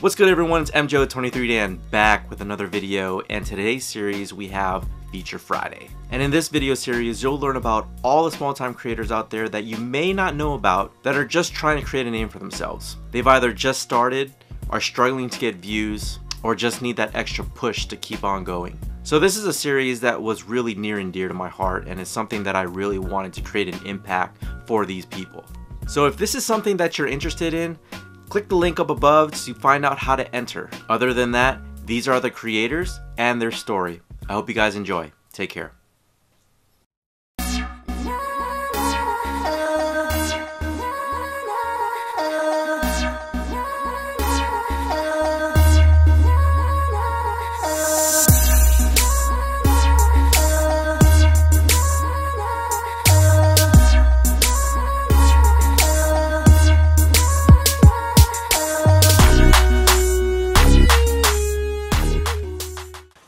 What's good, everyone? It's MJO23Dan back with another video, and today's series we have Feature Friday. And in this video series, you'll learn about all the small-time creators out there that you may not know about that are just trying to create a name for themselves. They've either just started, are struggling to get views, or just need that extra push to keep on going. So this is a series that was really near and dear to my heart, and it's something that I really wanted to create an impact for these people. So if this is something that you're interested in, click the link up above to find out how to enter. Other than that, these are the creators and their story. I hope you guys enjoy. Take care.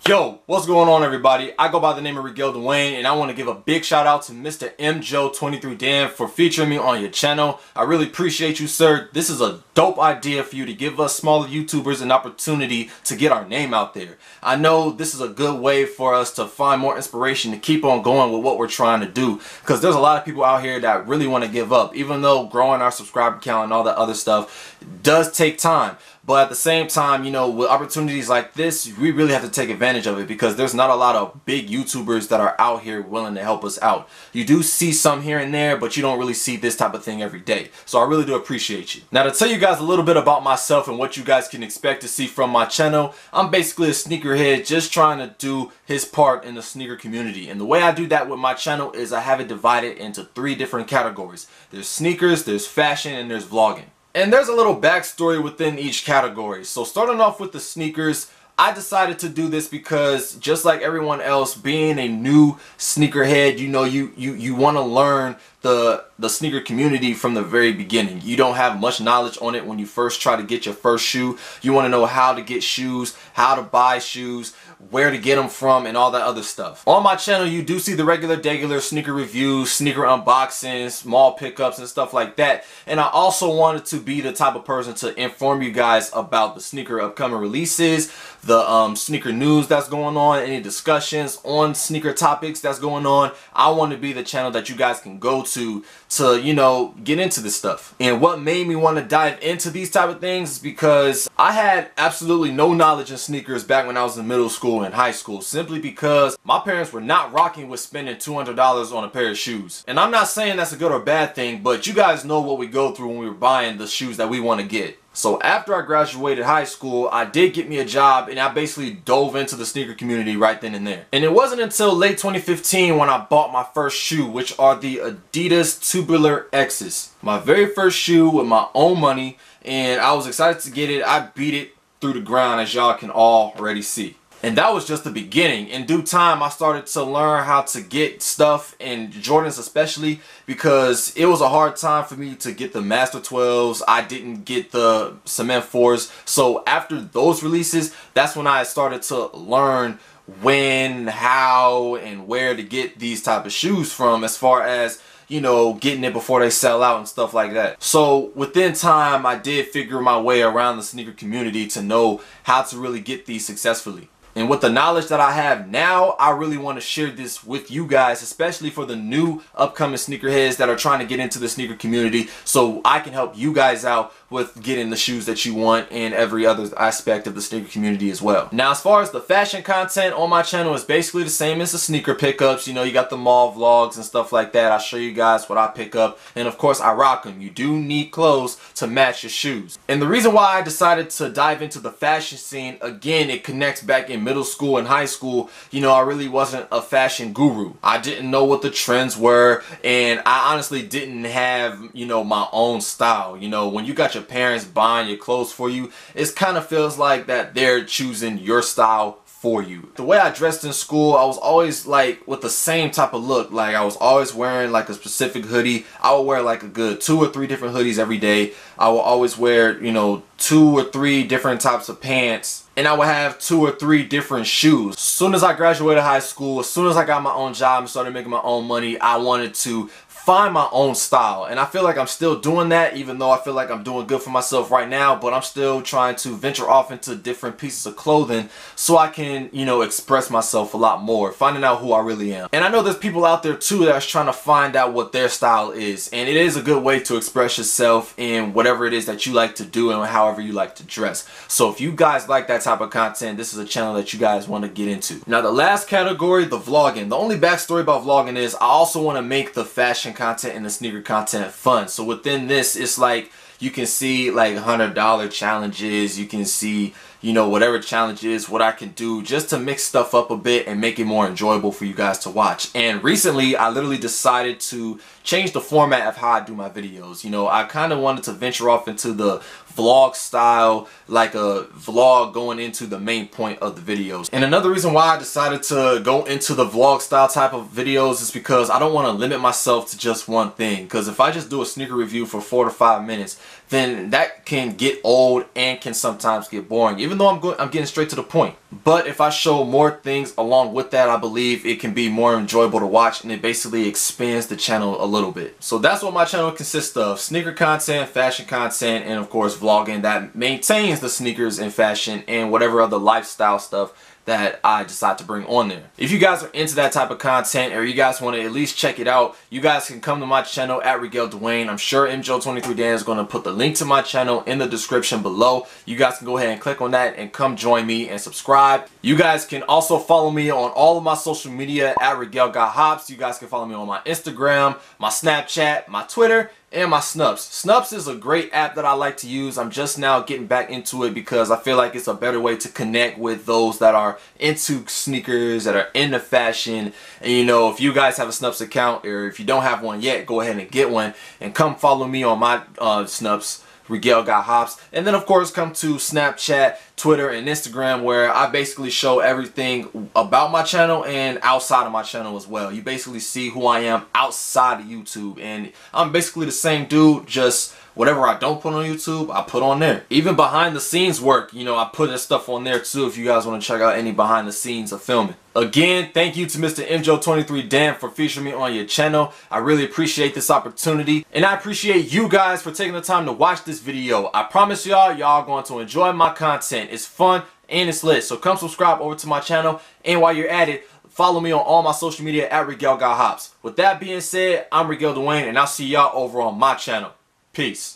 Yo, what's going on, everybody? I go by the name of ReGale Dewayne, and I want to give a big shout out to Mr. MJO23Dan for featuring me on your channel. I really appreciate you, sir. This is a dope idea for you to give us smaller YouTubers an opportunity to get our name out there. I know this is a good way for us to find more inspiration to keep on going with what we're trying to do, because there's a lot of people out here that really want to give up, even though growing our subscriber count and all that other stuff does take time. But at the same time, you know, with opportunities like this, we really have to take advantage of it, because there's not a lot of big YouTubers that are out here willing to help us out. You do see some here and there, but you don't really see this type of thing every day. So I really do appreciate you. Now, to tell you guys a little bit about myself and what you guys can expect to see from my channel, I'm basically a sneakerhead just trying to do his part in the sneaker community. And the way I do that with my channel is I have it divided into 3 different categories. There's sneakers, there's fashion, and there's vlogging. And there's a little backstory within each category. So starting off with the sneakers, I decided to do this because, just like everyone else, being a new sneakerhead, you know, you want to learn the sneaker community from the very beginning. You don't have much knowledge on it when you first try to get your first shoe. You want to know how to get shoes, how to buy shoes, where to get them from, and all that other stuff. On my channel, you do see the regular sneaker reviews, sneaker unboxings, small pickups, and stuff like that. And I also wanted to be the type of person to inform you guys about the sneaker upcoming releases, the sneaker news that's going on, any discussions on sneaker topics that's going on. I want to be the channel that you guys can go to, you know, get into this stuff. And what made me want to dive into these type of things is because I had absolutely no knowledge in sneakers back when I was in middle school and high school, simply because my parents were not rocking with spending $200 on a pair of shoes. And I'm not saying that's a good or bad thing, but you guys know what we go through when we were buying the shoes that we want to get. So after I graduated high school, I did get me a job, and I basically dove into the sneaker community right then and there. And it wasn't until late 2015 when I bought my first shoe, which are the Adidas Tubular X's. My very first shoe with my own money, and I was excited to get it. I beat it through the ground, as y'all can already see. And that was just the beginning. In due time, I started to learn how to get stuff, and Jordans especially, because it was a hard time for me to get the Master 12s. I didn't get the Cement 4s. So after those releases, that's when I started to learn when, how, and where to get these type of shoes from, as far as, you know, getting it before they sell out and stuff like that. So within time, I did figure my way around the sneaker community to know how to really get these successfully. And with the knowledge that I have now, I really want to share this with you guys, especially for the new upcoming sneakerheads that are trying to get into the sneaker community, so I can help you guys out with getting the shoes that you want and every other aspect of the sneaker community as well. Now, as far as the fashion content on my channel, is basically the same as the sneaker pickups. You know, you got the mall vlogs and stuff like that. I show you guys what I pick up, and of course I rock them. You do need clothes to match your shoes. And the reason why I decided to dive into the fashion scene, again, it connects back in middle school and high school. You know, I really wasn't a fashion guru. I didn't know what the trends were, and I honestly didn't have, you know, my own style. You know, when you got your parents buying your clothes for you, it kind of feels like that they're choosing your style for you. The way I dressed in school, I was always like with the same type of look. Like I was always wearing like a specific hoodie. I would wear like a good 2 or 3 different hoodies every day. I would always wear, you know, 2 or 3 different types of pants. And I would have 2 or 3 different shoes. As soon as I graduated high school, as soon as I got my own job and started making my own money, I wanted to find my own style. And I feel like I'm still doing that, even though I feel like I'm doing good for myself right now, but I'm still trying to venture off into different pieces of clothing so I can, you know, express myself a lot more, finding out who I really am. And I know there's people out there too that's trying to find out what their style is, and it is a good way to express yourself in whatever it is that you like to do and however you like to dress. So if you guys like that type of content, this is a channel that you guys want to get into. Now the last category, the vlogging. The only backstory about vlogging is I also want to make the fashion content and the sneaker content fun. So within this, it's like you can see like $100 challenges, you can see, you know, whatever challenge is, what I can do just to mix stuff up a bit and make it more enjoyable for you guys to watch. And recently I literally decided to change the format of how I do my videos. You know, I kind of wanted to venture off into the vlog style, like a vlog going into the main point of the videos. And another reason why I decided to go into the vlog style type of videos is because I don't want to limit myself to just one thing. Because if I just do a sneaker review for 4 to 5 minutes, then that can get old and can sometimes get boring, even though I'm getting straight to the point. But if I show more things along with that, I believe it can be more enjoyable to watch, and it basically expands the channel a little bit. So that's what my channel consists of: sneaker content, fashion content, and of course vlogging that maintains the sneakers and fashion and whatever other lifestyle stuff that I decide to bring on there. If you guys are into that type of content, or you guys want to at least check it out, you guys can come to my channel at ReGale Dewayne. I'm sure MJo23Dan is going to put the link to my channel in the description below. You guys can go ahead and click on that and come join me and subscribe. You guys can also follow me on all of my social media at ReGale.Hops. You guys can follow me on my Instagram, my Snapchat, my Twitter, and my Snups. Snups is a great app that I like to use. I'm just now getting back into it because I feel like it's a better way to connect with those that are into sneakers, that are into fashion. And you know, if you guys have a Snups account, or if you don't have one yet, go ahead and get one and come follow me on my Snups, ReGale.Hops. And then of course come to Snapchat, Twitter, and Instagram, where I basically show everything about my channel and outside of my channel as well. You basically see who I am outside of YouTube, and I'm basically the same dude, just whatever I don't put on YouTube, I put on there. Even behind the scenes work, you know, I put this stuff on there too if you guys want to check out any behind the scenes of filming. Again, thank you to Mr. MJo23Dan for featuring me on your channel. I really appreciate this opportunity, and I appreciate you guys for taking the time to watch this video. I promise y'all are going to enjoy my content. It's fun and it's lit. So come subscribe over to my channel, and while you're at it, follow me on all my social media at ReGale.Hops. With that being said, I'm ReGale Dewayne, and I'll see y'all over on my channel. Peace.